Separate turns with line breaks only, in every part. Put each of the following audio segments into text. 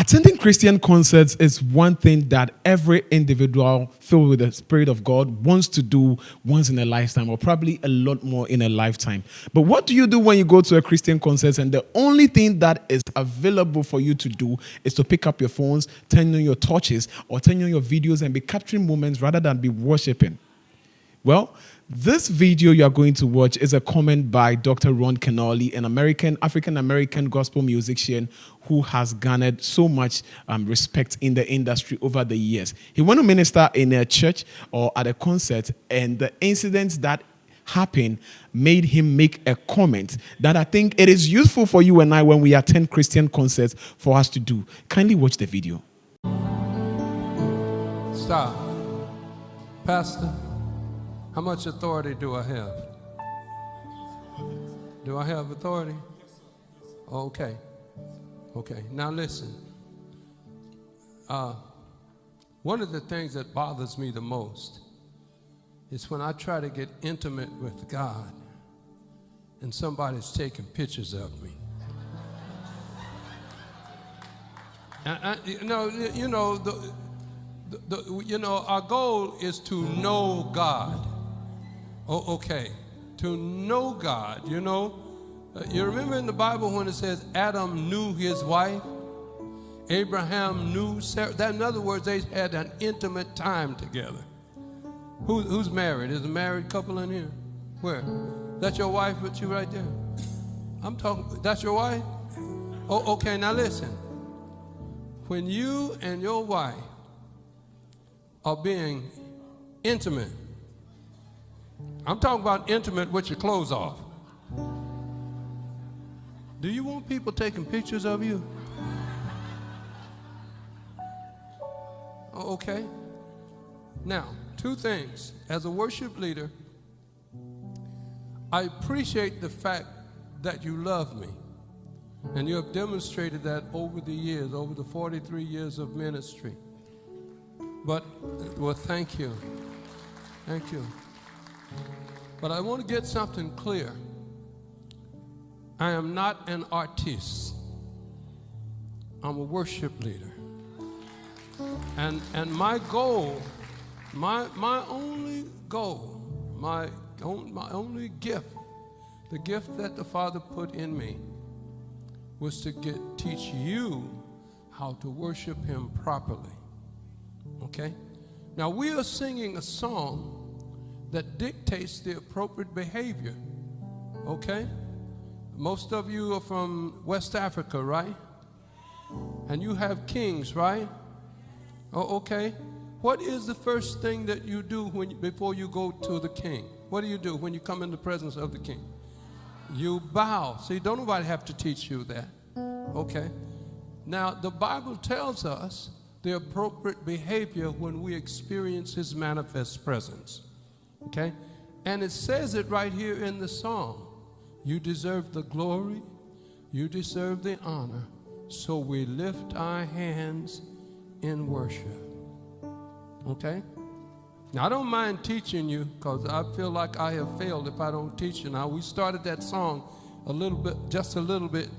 Attending Christian concerts is one thing that every individual filled with the Spirit of God wants to do once in a lifetime, or probably a lot more in a lifetime. But what do you do when you go to a Christian concert and the only thing that is available for you to do is to pick up your phones, turn on your torches, or turn on your videos and be capturing moments rather than be worshiping? Well, this video you are going to watch is a comment by Dr. Ron Kenoly, an African-American gospel musician who has garnered so much respect in the industry over the years. He went to minister in a church or at a concert, and the incidents that happened made him make a comment that I think it is useful for you and I when we attend Christian concerts for us to do. Kindly watch the video.
Stop. Pastor, how much authority do I have? Do I have authority? Okay. Okay. Now listen. One of the things that bothers me the most is when I try to get intimate with God and somebody's taking pictures of me. Our goal is to know God. Oh, okay. To know God, you know. You remember in the Bible when it says Adam knew his wife? Abraham knew Sarah. That, in other words, they had an intimate time together. Who's married? Is a married couple in here? Where? That's your wife with you right there? I'm talking, that's your wife? Oh, okay, now listen. When you and your wife are being intimate, I'm talking about intimate with your clothes off. Do you want people taking pictures of you? Oh, okay. Now, two things. As a worship leader, I appreciate the fact that you love me. And you have demonstrated that over the years, over the 43 years of ministry. But, well, thank you. Thank you. But I want to get something clear. I am not an artist. I'm a worship leader. And my goal, my only goal, my only gift, the gift that the Father put in me, was to teach you how to worship Him properly. Okay? Now we are singing a song that dictates the appropriate behavior. Okay? Most of you are from West Africa, right? And you have kings, right? Oh, okay. What is the first thing that you do before you go to the king? What do you do when you come in the presence of the king? You bow. See, don't nobody have to teach you that. Okay. Now, the Bible tells us the appropriate behavior when we experience His manifest presence. Okay? And it says it right here in the song. You deserve the glory. You deserve the honor. So we lift our hands in worship. Okay? Now, I don't mind teaching you because I feel like I have failed if I don't teach you. Now, we started that song just a little bit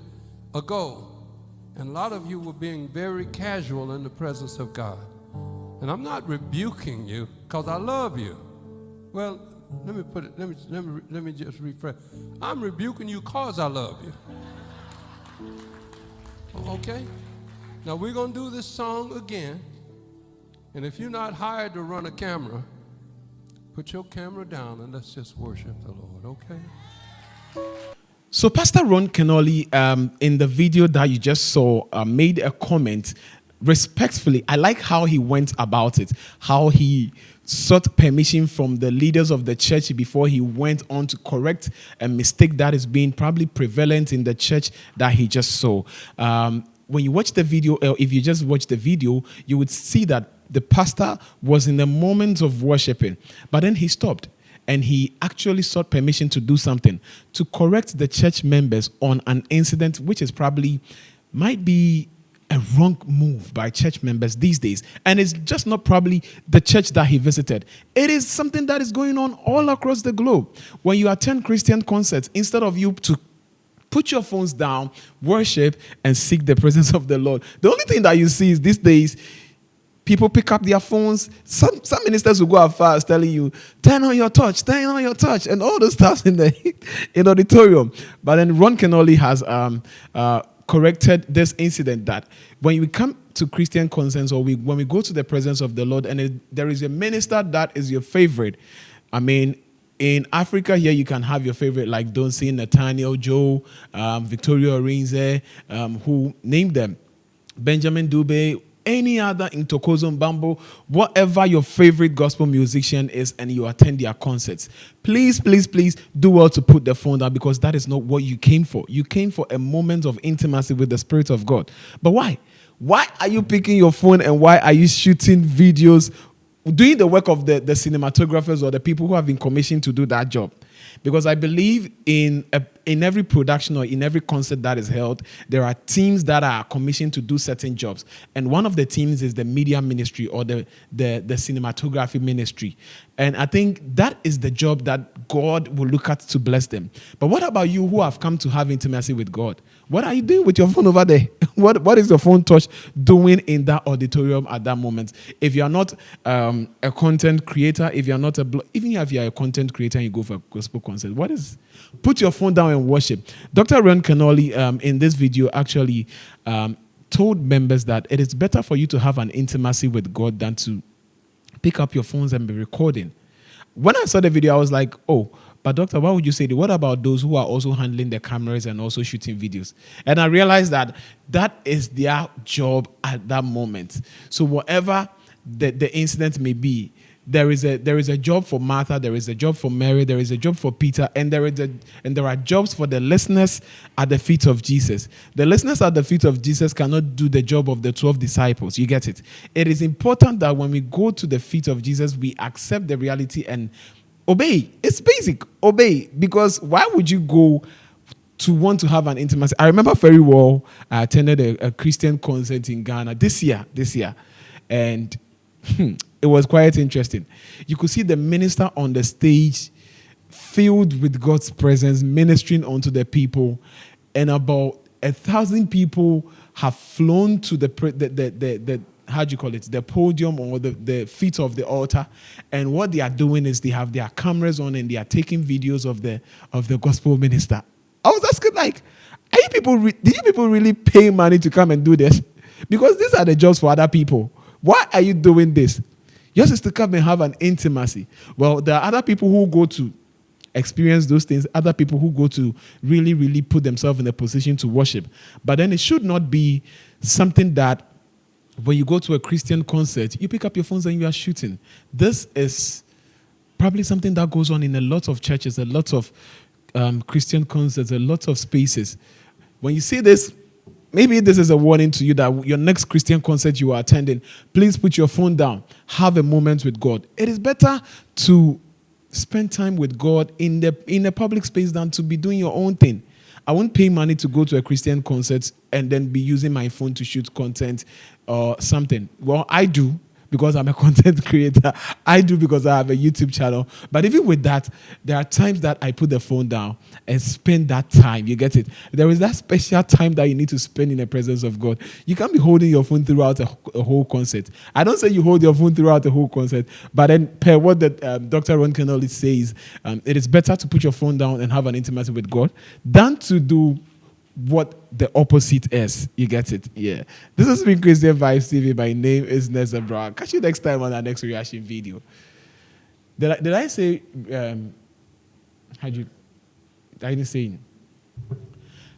ago. And a lot of you were being very casual in the presence of God. And I'm not rebuking you because I love you. Well, let me just rephrase. I'm rebuking you because I love you. Okay? Now we're going to do this song again. And if you're not hired to run a camera, put your camera down and let's just worship the Lord, okay?
So Pastor Ron Kenoly, in the video that you just saw, made a comment respectfully. I like how he went about it, how he sought permission from the leaders of the church before he went on to correct a mistake that is being probably prevalent in the church that he just saw. When you watch the video, or if you just watch the video, you would see that the pastor was in the moment of worshiping, but then he stopped. And he actually sought permission to do something, to correct the church members on an incident which is probably, might be a wrong move by church members these days. And it's just not probably the church that he visited. It is something that is going on all across the globe. When you attend Christian concerts, instead of you to Put your phones down, worship, and seek the presence of the Lord. The only thing that you see is these days, people pick up their phones. Some ministers will go as far as telling you, turn on your touch, and all those stuff in the auditorium. But then Ron Kenoly has corrected this incident that when we come to Christian concerns or when we go to the presence of the Lord and there is a minister that is your favorite, I mean, in Africa here, you can have your favorite like Donsi, Nathaniel, Joe, Victoria Orinze, who named them, Benjamin Dube, any other in Tokozo Bambo, whatever your favorite gospel musician is, and you attend their concerts. Please, please, please do well to put the phone down, because that is not what you came for. You came for a moment of intimacy with the Spirit of God. But why? Why are you picking your phone and why are you shooting videos, doing the work of the cinematographers or the people who have been commissioned to do that job? Because I believe in every production or in every concert that is held, there are teams that are commissioned to do certain jobs. And one of the teams is the media ministry or the cinematography ministry. And I think that is the job that God will look at to bless them. But what about you who have come to have intimacy with God? What are you doing with your phone over there? What is your phone touch doing in that auditorium at that moment? If you are not a content creator, if you are not even if you are a content creator and you go for a gospel concert, put your phone down and worship. Dr. Ron Kenoly in this video actually told members that it is better for you to have an intimacy with God than to pick up your phones and be recording. When I saw the video, I was like, oh, but doctor, why would you say that? What about those who are also handling the cameras and also shooting videos? And I realized that is their job at that moment. So whatever the incident may be, there is a job for Martha, there is a job for Mary, there is a job for Peter, and there are jobs for the listeners at the feet of Jesus. The listeners at the feet of Jesus cannot do the job of the 12 disciples. You get it? It is important that when we go to the feet of Jesus, we accept the reality and obey. It's basic. Obey. Because why would you go to want to have an intimacy? I remember very well, I attended a Christian concert in Ghana this year. And it was quite interesting. You could see the minister on the stage filled with God's presence, ministering unto the people. And about 1,000 people have flown to the how do you call it, the podium or the feet of the altar. And what they are doing is they have their cameras on and they are taking videos of the gospel minister. I was asking, like, did you people really pay money to come and do this? Because these are the jobs for other people. Why are you doing this? Yours is to come and have an intimacy. Well, there are other people who go to experience those things, other people who go to really, really put themselves in a position to worship. But then it should not be something that when you go to a Christian concert, you pick up your phones and you are shooting. This is probably something that goes on in a lot of churches, a lot of Christian concerts, a lot of spaces. When you see this, maybe this is a warning to you that your next Christian concert you are attending, please put your phone down. Have a moment with God. It is better to spend time with God in a public space than to be doing your own thing. I won't pay money to go to a Christian concert and then be using my phone to shoot content or something. Well, I do because I'm a content creator. I do because I have a YouTube channel. But even with that, there are times that I put the phone down and spend that time. You get it? There is that special time that you need to spend in the presence of God. You can't be holding your phone throughout a whole concert. I don't say you hold your phone throughout the whole concert, but then per what Dr. Ron Kenoly says, it is better to put your phone down and have an intimacy with God than to do what the opposite is. You get it? Yeah. This has been Christian Vibes TV. My name is Neza Brown. Catch you next time on our next reaction video. Did I say, I didn't say.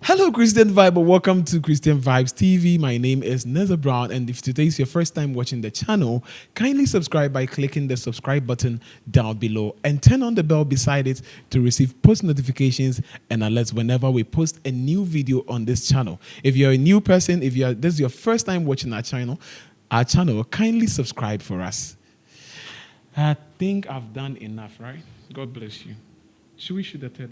Hello, Christian Vibe. Welcome to Christian Vibes TV. My name is Neza Brown, and if today is your first time watching the channel, kindly subscribe by clicking the subscribe button down below and turn on the bell beside it to receive post notifications and alerts whenever we post a new video on this channel. If you're a new person, if this is your first time watching our channel, kindly subscribe for us. I think I've done enough, right? God bless you. Should we shoot the third?